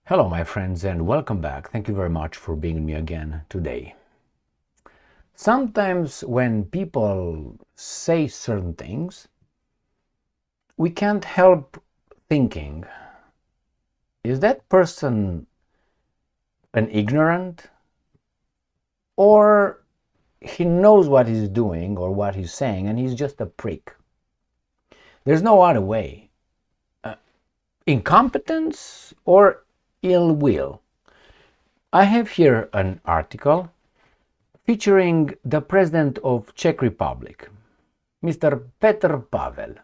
Hello, my friends, and welcome back. Thank you very much for being with me again today. Sometimes when people say certain things, we can't help thinking, is that person an ignorant? Or he knows what he's doing or what he's saying and he's just a prick? There's no other way. Incompetence or ill will. I have here an article featuring the President of Czech Republic, Mr. Petr Pavel.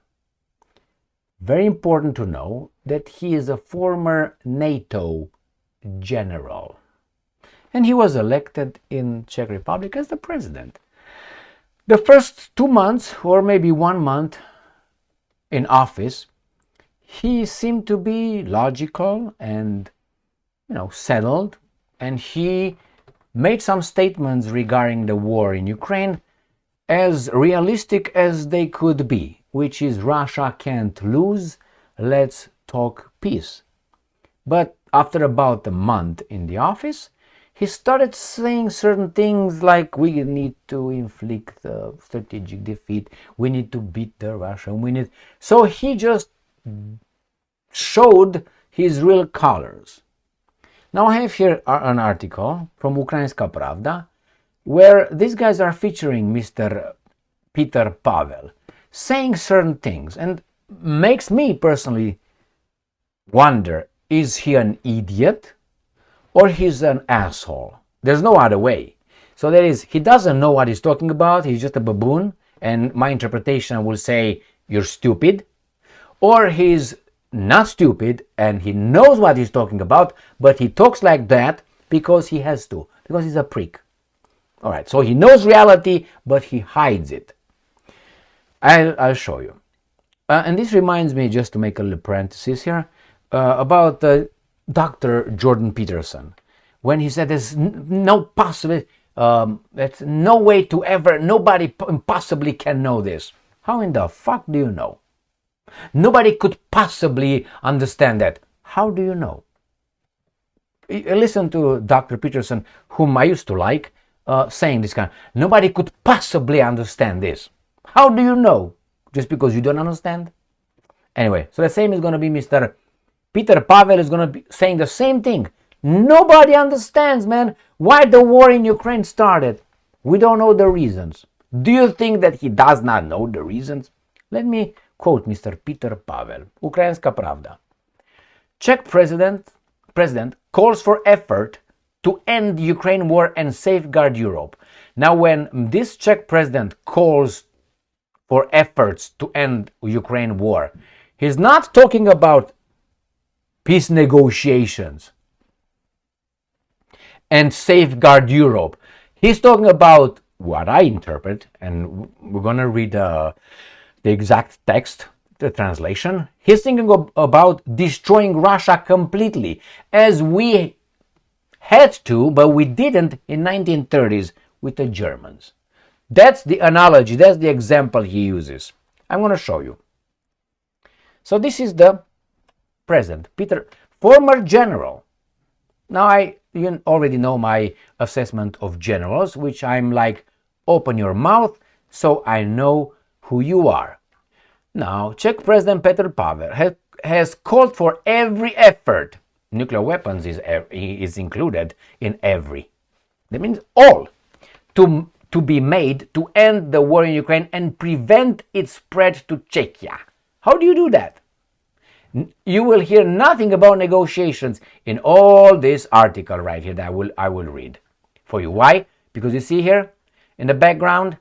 Very important to know that he is a former NATO General. And he was elected in Czech Republic as the president. The first 2 months, or maybe 1 month in office, he seemed to be logical and settled, and he made some statements regarding the war in Ukraine as realistic as they could be, which is Russia can't lose, let's talk peace. But after about a month in the office, he started saying certain things like we need to inflict a strategic defeat, we need to beat the Russian, So he just showed his real colors. Now I have here an article from Ukrainska Pravda where these guys are featuring Mr. Petr Pavel saying certain things, and makes me personally wonder, is he an idiot or he's an asshole? There's no other way. So that is, he doesn't know what he's talking about, he's just a baboon, and my interpretation will say you're stupid, or he's not stupid and he knows what he's talking about, but he talks like that because he has to, because he's a prick. All right, so he knows reality, but he hides it. I'll show you. And this reminds me, just to make a little parenthesis here, about Dr. Jordan Peterson, when he said there's no possible, there's no way to ever, nobody possibly can know this. How in the fuck do you know? Nobody could possibly understand that. How do you know? Listen to Dr. Peterson, whom I used to like, saying this kind. Nobody could possibly understand this. How do you know? Just because you don't understand? Anyway, so the same is going to be Mr. Petr Pavel is going to be saying the same thing. Nobody understands, man, why the war in Ukraine started. We don't know the reasons. Do you think that he does not know the reasons? Let me quote Mr. Petr Pavel, Ukrainska Pravda. Czech president calls for effort to end Ukraine war and safeguard Europe. Now, when this Czech president calls for efforts to end Ukraine war, he's not talking about peace negotiations and safeguard Europe. He's talking about what I interpret, and we're going to read the exact text, the translation. He's thinking about destroying Russia completely, as we had to, but we didn't in 1930s with the Germans. That's the analogy, that's the example he uses. I'm going to show you. So this is the president, Peter, former general. Now you already know my assessment of generals, which I'm like, open your mouth so I know who you are. Now, Czech President Petr Pavel has called for every effort. Nuclear weapons is included in every. That means all. To be made to end the war in Ukraine and prevent its spread to Czechia. How do you do that? You will hear nothing about negotiations in all this article right here that I will read for you. Why? Because you see here in the background,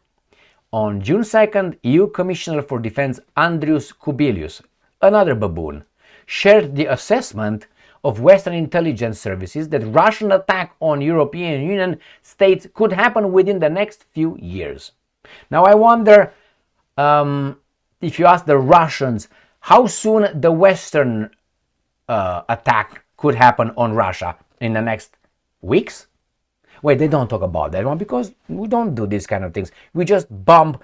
on June 2nd, EU Commissioner for Defense Andrius Kubilius, another baboon, shared the assessment of Western intelligence services that Russian attack on European Union states could happen within the next few years. Now I wonder if you ask the Russians how soon the Western attack could happen on Russia in the next weeks. Wait, they don't talk about that one because we don't do these kind of things. We just bomb,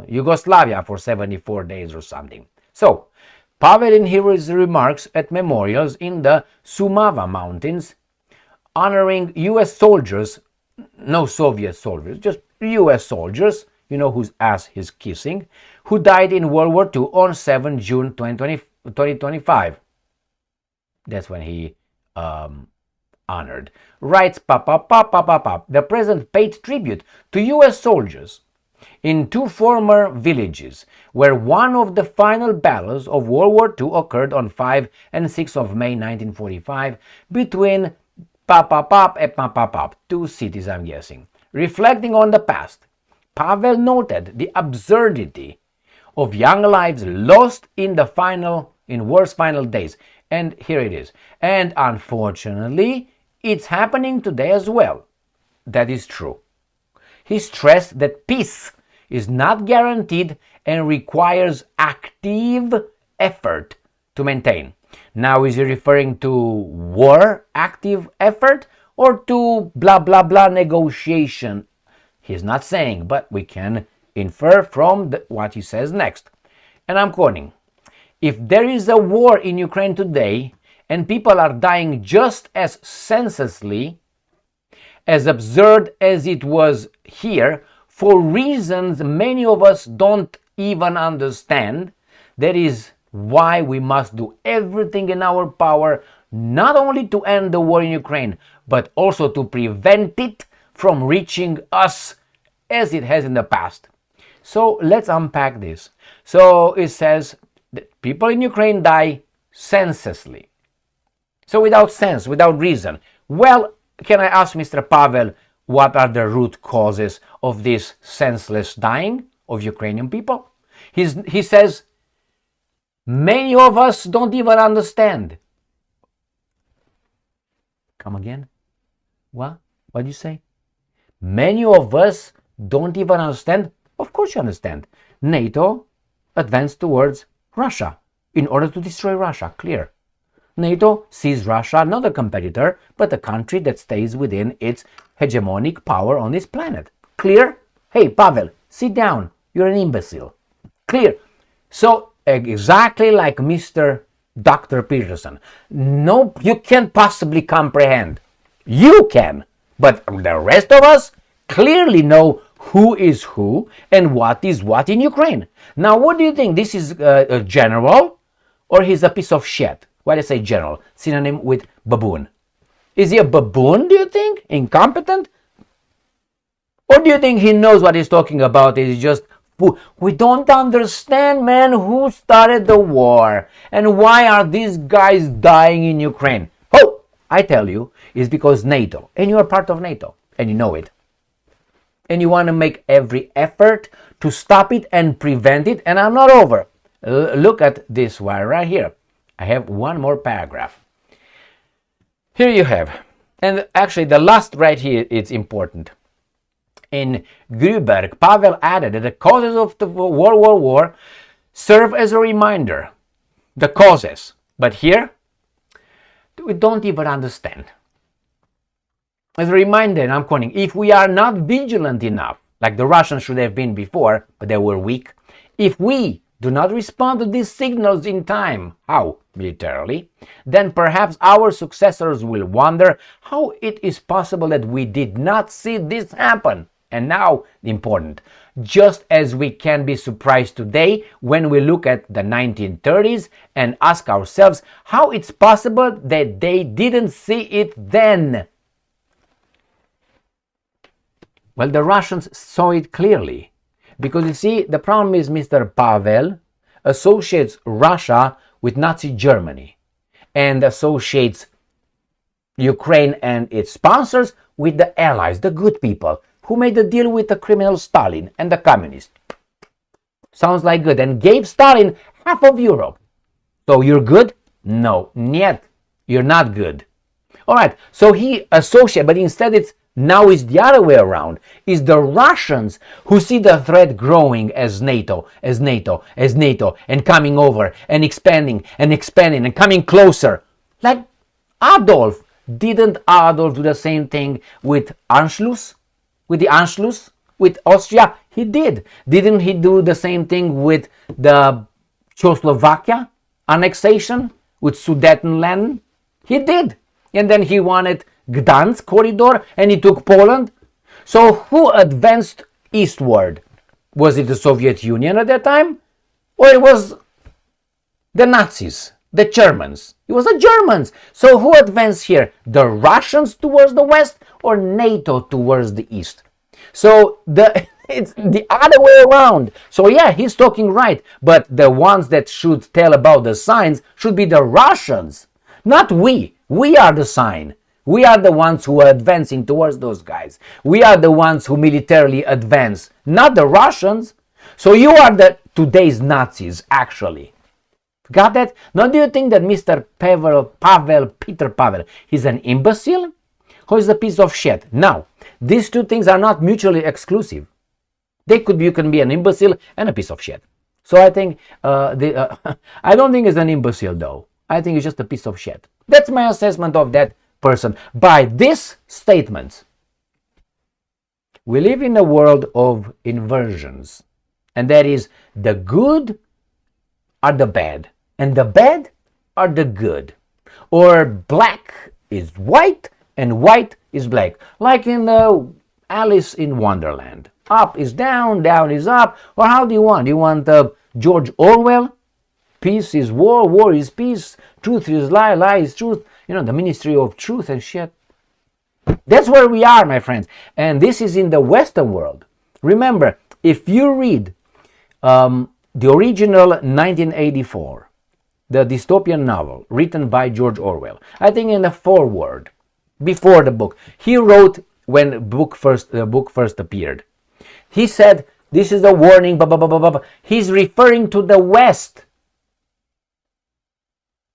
Yugoslavia for 74 days or something. So Pavel, in his remarks at memorials in the Sumava Mountains, honoring U.S. soldiers, no Soviet soldiers, just U.S. soldiers, you know whose ass he's kissing, who died in World War II on 7 June 2025. That's when he honored. Writes, the president paid tribute to U.S. soldiers in two former villages where one of the final battles of World War II occurred on 5 and 6 of May 1945 between two cities, I'm guessing. Reflecting on the past, Pavel noted the absurdity of young lives lost in war's final days. And here it is. And unfortunately, it's happening today as well. That is true. He stressed that peace is not guaranteed and requires active effort to maintain. Now, is he referring to war active effort or to blah blah blah negotiation? He's not saying, but we can infer from what he says next. And I'm quoting, if there is a war in Ukraine today and people are dying just as senselessly, as absurd as it was here, for reasons many of us don't even understand, that is why we must do everything in our power, not only to end the war in Ukraine, but also to prevent it from reaching us as it has in the past. So let's unpack this. So it says that people in Ukraine die senselessly. So without sense, without reason. Well, can I ask Mr. Pavel, what are the root causes of this senseless dying of Ukrainian people? He says, many of us don't even understand. Come again? What? What did you say? Many of us don't even understand. Of course you understand. NATO advanced towards Russia in order to destroy Russia. Clear. NATO sees Russia not a competitor, but a country that stays within its hegemonic power on this planet. Clear? Hey, Pavel, sit down. You're an imbecile. Clear. So, exactly like Mr. Dr. Peterson. No, you can't possibly comprehend. You can. But the rest of us clearly know who is who and what is what in Ukraine. Now, what do you think? This is a general or he's a piece of shit? Why do I say general? Synonym with baboon. Is he a baboon, do you think? Incompetent? Or do you think he knows what he's talking about? Is just, we don't understand, man, who started the war and why are these guys dying in Ukraine? Oh, I tell you, it's because NATO, and you are part of NATO, and you know it. And you want to make every effort to stop it and prevent it, and I'm not over. Look at this one right here. I have one more paragraph. Here you have, and actually the last right here is important. In Gruberg, Pavel added that the causes of the World War serve as a reminder. The causes. But here, we don't even understand. As a reminder, and I'm quoting, if we are not vigilant enough, like the Russians should have been before, but they were weak, if we do not respond to these signals in time, how? Militarily, then perhaps our successors will wonder how it is possible that we did not see this happen. And now, important, just as we can be surprised today when we look at the 1930s and ask ourselves how it's possible that they didn't see it then. Well, the Russians saw it clearly. Because you see, the problem is Mr. Pavel associates Russia with Nazi Germany and associates Ukraine and its sponsors with the allies, the good people, who made a deal with the criminal Stalin and the communists. Sounds like good. And gave Stalin half of Europe. So you're good? No. Niet. You're not good. All right. So he associates, but instead it's now it's the other way around. It's the Russians who see the threat growing as NATO, and coming over and expanding and coming closer. Like Adolf. Didn't Adolf do the same thing with Anschluss? With the Anschluss? With Austria? He did. Didn't he do the same thing with the Czechoslovakia? annexation with Sudetenland? He did. And then he wanted Gdansk corridor and he took Poland. So who advanced eastward? Was it the Soviet Union at that time? Or it was the Nazis, the Germans? It was the Germans. So who advanced here? The Russians towards the west or NATO towards the east? So it's the other way around. So yeah, he's talking right. But the ones that should tell about the signs should be the Russians, not we. We are the sign. We are the ones who are advancing towards those guys. We are the ones who militarily advance, not the Russians. So you are the today's Nazis, actually. Got that? Now, do you think that Mr. Peter Pavel, he's an imbecile? Or is a piece of shit? Now, these two things are not mutually exclusive. You can be an imbecile and a piece of shit. So I think, I don't think he's an imbecile though. I think he's just a piece of shit. That's my assessment of that person. By this statement, we live in a world of inversions. And that is, the good are the bad. And the bad are the good. Or black is white and white is black. Like in the Alice in Wonderland. Up is down, down is up. Or how do you want? Do you want George Orwell? Peace is war, war is peace. Truth is lie, lie is truth. You know, the ministry of truth and shit. That's where we are, my friends. And this is in the Western world. Remember, if you read the original 1984, the dystopian novel written by George Orwell, I think in the foreword, before the book, he wrote when the book first appeared. He said, this is a warning, blah, blah, blah, blah, blah. He's referring to the West.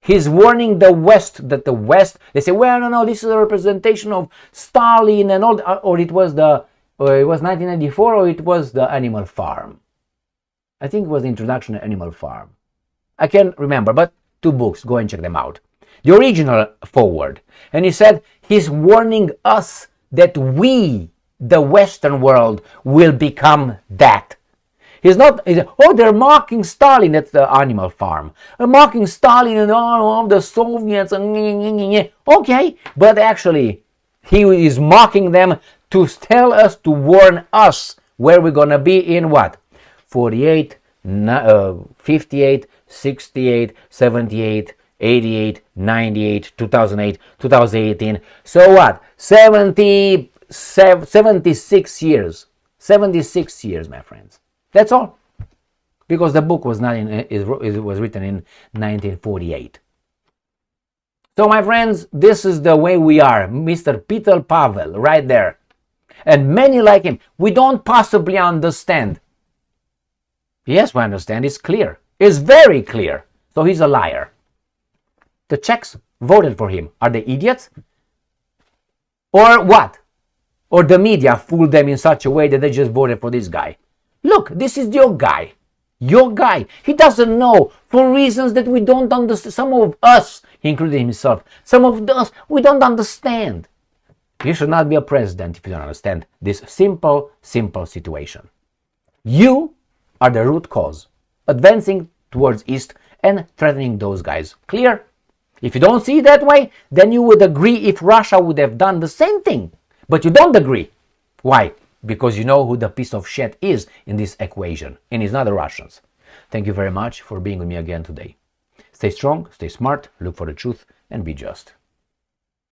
He's warning the West that the West, they say, well, no, this is a representation of Stalin and all, or it was 1994, or it was the Animal Farm. I think it was the introduction to Animal Farm. I can't remember, but 2 books, go and check them out. The original foreword. And he said, he's warning us that we, the Western world, will become that. He's not, they're mocking Stalin, that's the Animal Farm. They're mocking Stalin and all the Soviets. Okay, but actually, he is mocking them to tell us, to warn us where we're going to be in what? 48, 58, 68, 78, 88, 98, 2008, 2018. So what? 76 years. 76 years, my friends. That's all. Because the book was was written in 1948. So, my friends, this is the way we are. Mr. Peter Pavel, right there. And many like him. We don't possibly understand. Yes, we understand. It's clear. It's very clear. So he's a liar. The Czechs voted for him. Are they idiots? Or what? Or the media fooled them in such a way that they just voted for this guy. Look, this is your guy. Your guy. He doesn't know for reasons that we don't understand. Some of us, including himself, some of us, we don't understand. You should not be a president if you don't understand this simple situation. You are the root cause, advancing towards east and threatening those guys. Clear? If you don't see it that way, then you would agree if Russia would have done the same thing. But you don't agree. Why? Because you know who the piece of shit is in this equation, and it's not the Russians. Thank you very much for being with me again today. Stay strong, stay smart, look for the truth, and be just.